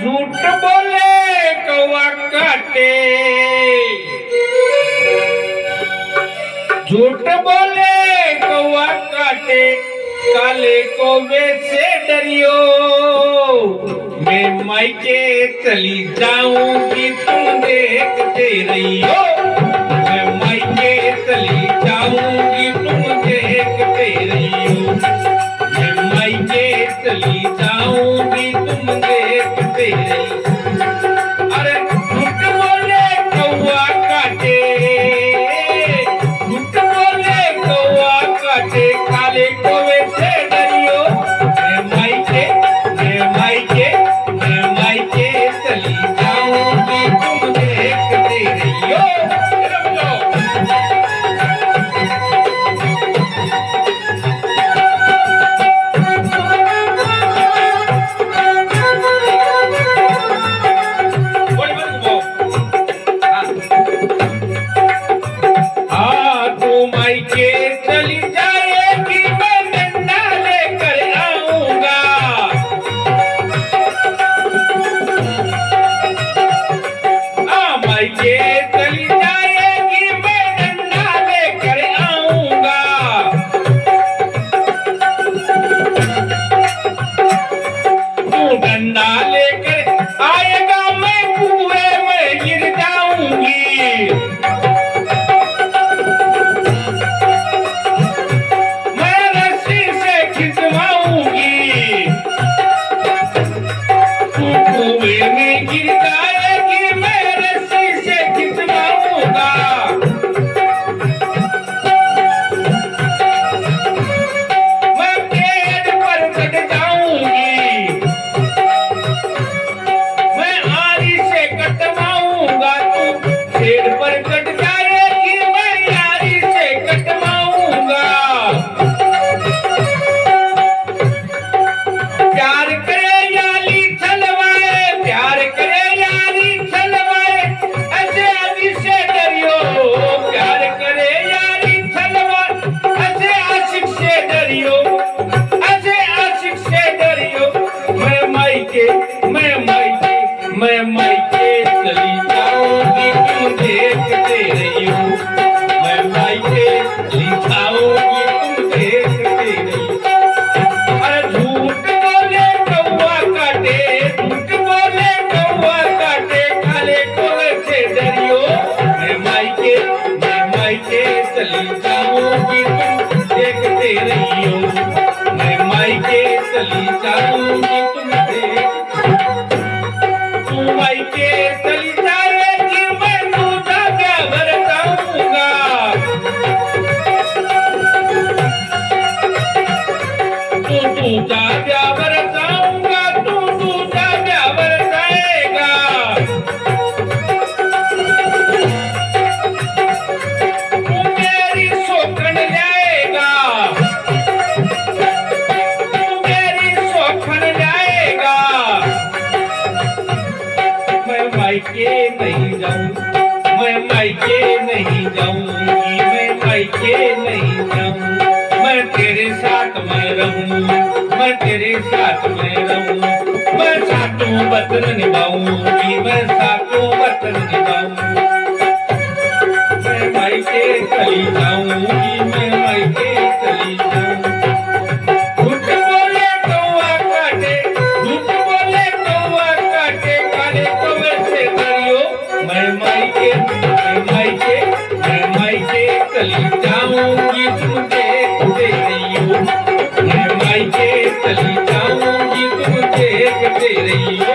झूठ बोले कौवा काटे, झूठ बोले कौवा काटे, काले कौवे से डरियो। मैं मायके चली जाऊंगी तुम देखते रहियो। मैं मायके चली जाऊंगी तुम देखते रहियो। मैं मायके चली जाऊंगी तुम देखते रहियो। अरे झूठ बोले कौवा काटे, झूठ बोले कौवा काटे, काले कौवे से डरियो। मैं मायके चली जाऊंगी तुम देखते रहियो। मायके चली जाएगी मैं डंडा लेकर आऊंगा। मायके चली जाएगी मैं डंडा लेकर आऊंगा। तू डंडा लेकर आएगा मैं कुएं में गिर जाऊंगी। गिर जाएगी मैं रस्सी से खिंचवाऊंगा। मैं पेड़ पर कट जाऊंगी। मैं आरी से कटवाऊंगा। तू पेड़ पर कट जाएगी मैं आरी से कटवाऊंगा। प्यार करे याली छलवाए, प्यार करे यारी छलवाए, ऐसे आदि से डरियो। प्यार करे यारी छलवाए, ऐसे आशिक से डरियो, ऐसे आशिक से डरियो। मैं मायके चली जाऊंगी तुम देखते रहियो। मैं मायके चली जाऊंगी तुम देखते रहियो। अरे झूठ बोले कौवा काटे, झूठ बोले कौवा काटे, काले कौवे से डरियो। मैं मायके चली जाऊंगी तुम देखते रहियो। मैं मायके चली जाऊंगी तुम तू मायके चली जाएगी मैं दूधा ब्यावर जाऊंगा। तू दूधा ब्यावर जाऊंगा, तू दूधा ब्यावर जाएगा। तू मेरी सोखन जाएगा, तू मेरी सोखन जाएगा। मैं मायके नहीं जाऊं, मैं मायके नहीं जाऊंगी, मैं मायके नहीं जाऊं। मैं तेरे साथ मैं रहूं, मैं तेरे साथ मैं रहूं। मैं सातों वतन निभाऊंगी, मैं सातों वतन निभाऊंगी। मैं मायके चली जाऊंगी, मैं मायके चली जाऊंगी। झूठ बोले कौवा काटे, झूठ बोले कौवा काटे, काले कौवे से डरियो। मैं मायके चली जाऊंगी तुम देखते रहियो। मैं मायके चली जाऊंगी तुम देखते रहियो।